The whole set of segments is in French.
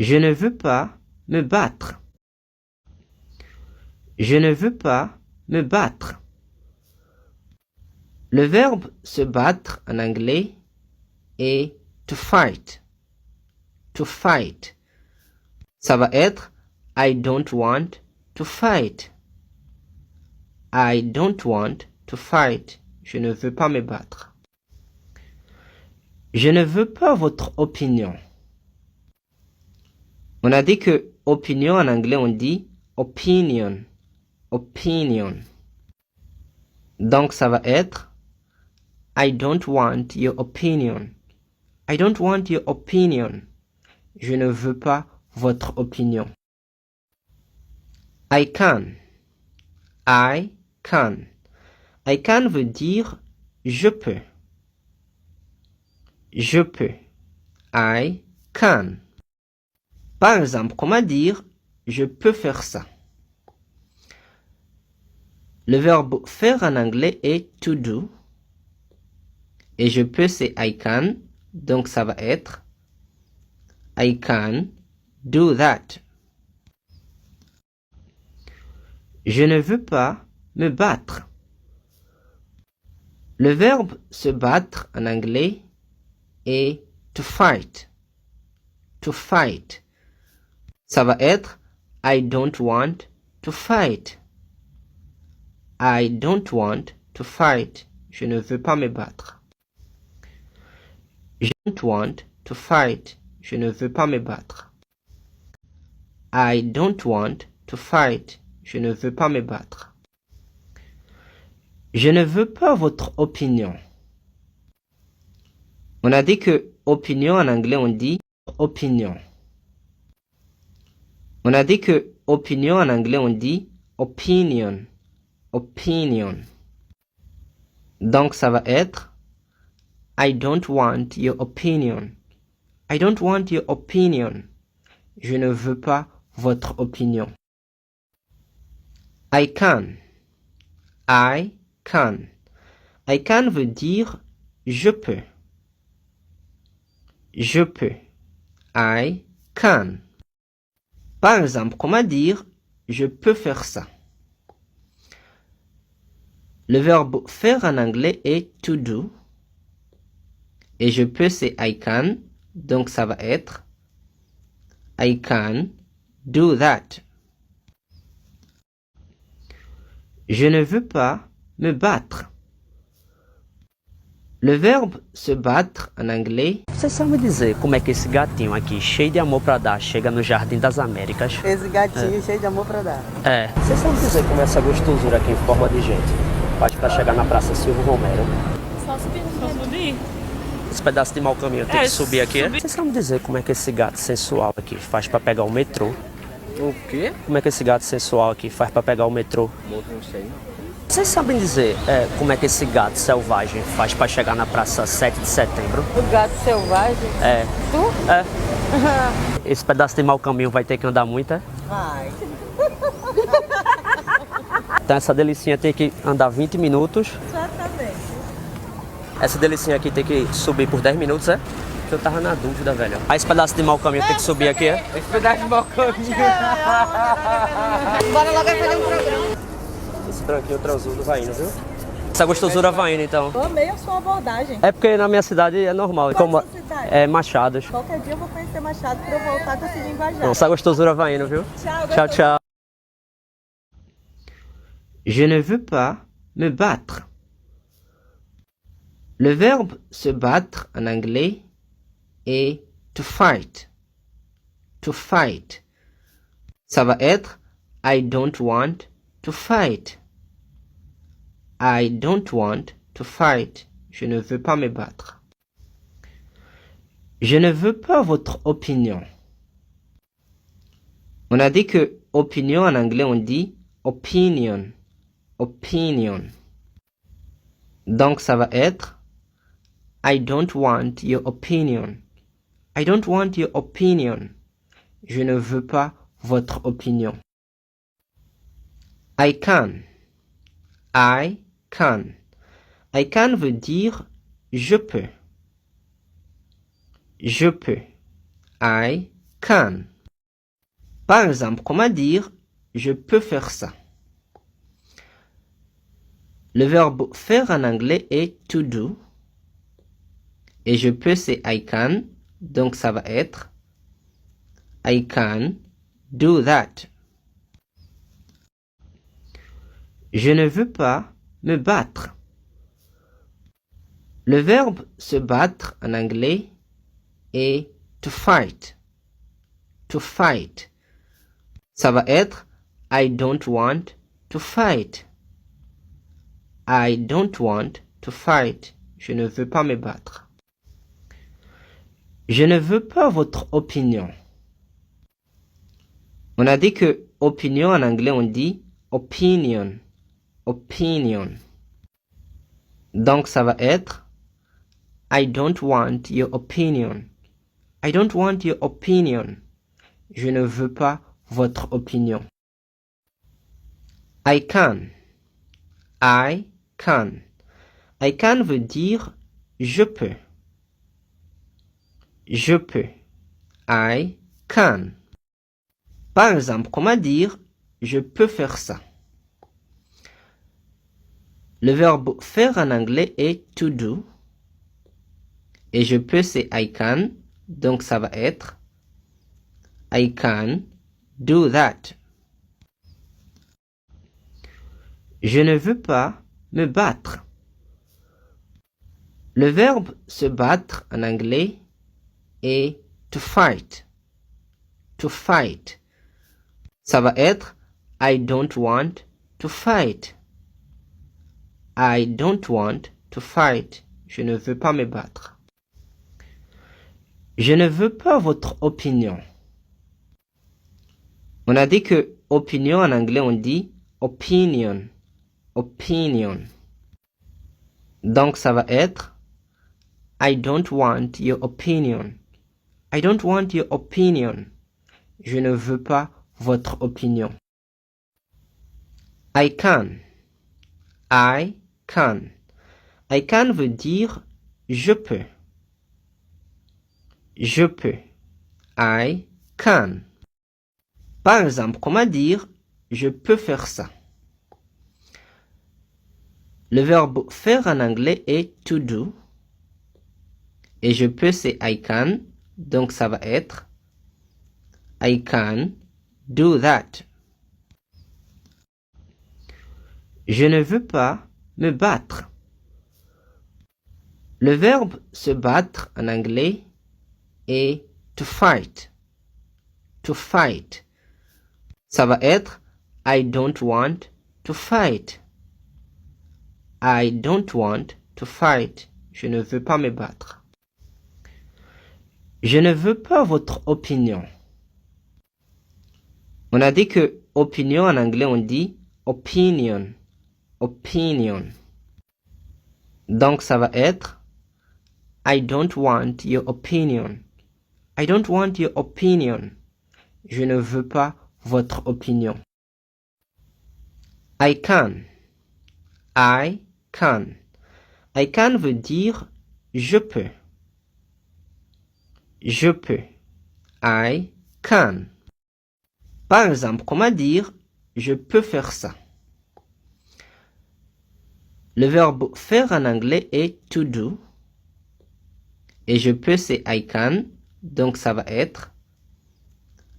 Je ne veux pas me battre. Je ne veux pas me battre. Le verbe se battre en anglais est to fight. To fight. Ça va être I don't want to fight. I don't want to fight. Je ne veux pas me battre. Je ne veux pas votre opinion. On a dit que opinion en anglais on dit opinion. Opinion. Donc ça va être I don't want your opinion. I don't want your opinion. Je ne veux pas votre opinion. I can. I can. I can veut dire je peux. Je peux. I can. Par exemple, comment dire je peux faire ça? Le verbe faire en anglais est to do. Et je peux c'est I can. Donc ça va être I can do that. Je ne veux pas me battre. Le verbe se battre en anglais est to fight. To fight. Ça va être I don't want to fight. I don't want to fight. Je ne veux pas me battre. Je don't want to fight. Je ne veux pas me battre. I don't want to fight. Je ne veux pas me battre. Je ne veux pas votre opinion. On a dit que opinion en anglais on dit opinion. On a dit que opinion en anglais on dit opinion. Opinion. Donc ça va être I don't want your opinion. I don't want your opinion. Je ne veux pas votre opinion. I can. I can. I can veut dire je peux. Je peux. I can. Par exemple, comment dire je peux faire ça? Le verbe faire en anglais est to do. Et je peux c'est I can. Donc ça va être I can do that. Je ne veux pas me battre. Le verbe se battre en anglais. Você sabe me dizer como é que esse gatinho aqui, cheio de amor pra dar, chega no Jardim das Américas? Esse gatinho cheio de amor pra dar. É. Você sabe me dizer como essa gostosura aqui em forma de gente faz pra chegar na Praça Silvio Romero? Só subir. Esse pedaço de mau caminho tem que subir aqui, Você sabe me dizer como é que esse gato sensual aqui faz pra pegar o metrô? O quê? Como é que esse gato sensual aqui faz pra pegar o metrô? Não sei. Vocês sabem dizer como é que esse gato selvagem faz pra chegar na Praça 7 de Setembro? O gato selvagem? É. Tu? É. Esse pedaço de mau caminho vai ter que andar muito, é? Vai. Então essa delicinha tem que andar 20 minutos. Exatamente. Essa delicinha aqui tem que subir por 10 minutos, é? Eu tava na dúvida, velho. Aí esse pedaço de mau caminho tem que subir aqui, é? Esse pedaço de mau caminho. Bora logo fazer um programa. Esse branquinho transudo vai indo, viu? Essa gostosura vai indo, então. Eu amei a sua abordagem. É porque na minha cidade é normal. Qual Como a sua cidade? é Machados. Qualquer dia eu vou conhecer Machado pra eu voltar com esse linguajar. Essa gostosura vai indo, viu? Tchau, Tchau, tchau. Je ne veux pas me battre. Le verbe se battre en anglais est to fight. To fight. Ça va être I don't want to fight. I don't want to fight. Je ne veux pas me battre. Je ne veux pas votre opinion. On a dit que opinion en anglais on dit opinion. Opinion. Donc ça va être I don't want your opinion. I don't want your opinion. Je ne veux pas votre opinion. I can. I can. I can veut dire je peux. Je peux. I can. Par exemple, comment dire je peux faire ça? Le verbe faire en anglais est to do. Et je peux c'est I can. Donc ça va être I can do that. Je ne veux pas me battre. Le verbe se battre en anglais est to fight. To fight. Ça va être I don't want to fight. I don't want to fight. Je ne veux pas me battre. Je ne veux pas votre opinion. On a dit que opinion en anglais on dit opinion. Opinion. Donc ça va être I don't want your opinion. I don't want your opinion. Je ne veux pas votre opinion. I can. I can. I can veut dire je peux. Je peux. I can. Par exemple, comment dire je peux faire ça? Le verbe faire en anglais est to do. Et je peux c'est I can. Donc ça va être I can do that. Je ne veux pas me battre. Le verbe se battre en anglais est to fight. To fight. Ça va être I don't want to fight. I don't want to fight. Je ne veux pas me battre. Je ne veux pas votre opinion. On a dit que opinion en anglais on dit opinion. Opinion. Donc ça va être I don't want your opinion. I don't want your opinion. Je ne veux pas votre opinion. I can. I can. I can veut dire je peux. Je peux. I can. Par exemple, comment dire je peux faire ça? Le verbe faire en anglais est to do. Et je peux c'est I can. Donc ça va être I can do that. Je ne veux pas me battre. Le verbe se battre en anglais est to fight. To fight. Ça va être I don't want to fight. I don't want to fight. Je ne veux pas me battre. Je ne veux pas votre opinion. On a dit que opinion en anglais on dit opinion. Opinion. Donc ça va être I don't want your opinion. I don't want your opinion. Je ne veux pas votre opinion. I can. I can. I can veut dire je peux. Je peux. I can. Par exemple, comment dire je peux faire ça? Le verbe faire en anglais est to do. Et je peux c'est I can. Donc ça va être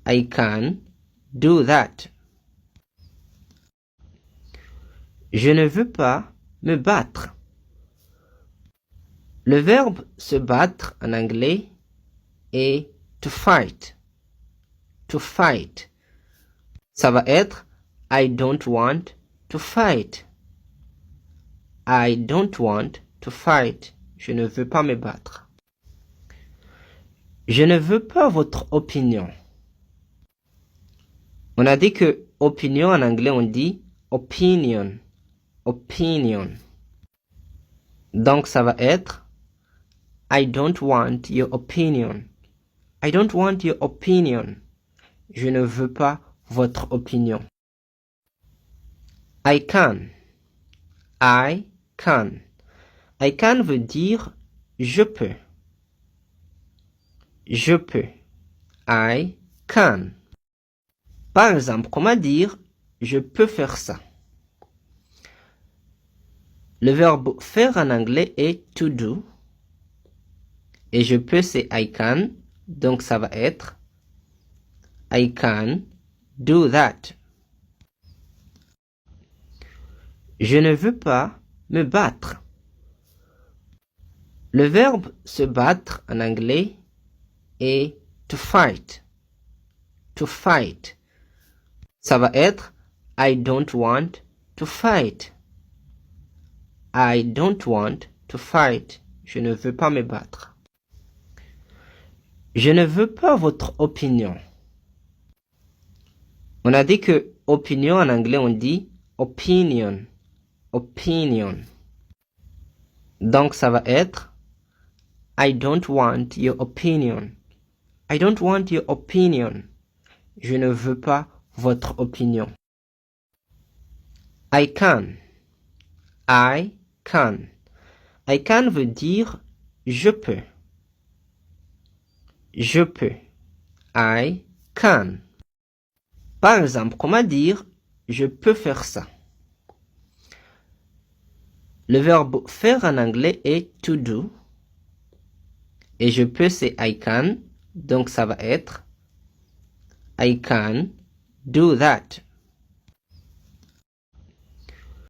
I can do that. Je ne veux pas me battre. Le verbe se battre en anglais est to fight. To fight. Ça va être I don't want to fight. I don't want to fight. Je ne veux pas me battre. Je ne veux pas votre opinion. On a dit que opinion en anglais on dit opinion. Opinion. Donc ça va être I don't want your opinion. I don't want your opinion. Je ne veux pas votre opinion. I can. I can. I can veut dire je peux. Je peux. I can. Par exemple, comment dire je peux faire ça? Le verbe faire en anglais est to do. Et je peux c'est I can. Donc ça va être I can do that. Je ne veux pas me battre. Le verbe se battre en anglais est to fight. To fight. Ça va être I don't want to fight. I don't want to fight. Je ne veux pas me battre. Je ne veux pas votre opinion. On a dit que opinion en anglais on dit opinion. Opinion. Donc ça va être I don't want your opinion. I don't want your opinion. Je ne veux pas votre opinion. I can. I can. I can veut dire je peux. Je peux. I can. Par exemple, comment dire je peux faire ça? Le verbe faire en anglais est to do. Et je peux c'est I can. Donc ça va être I can do that.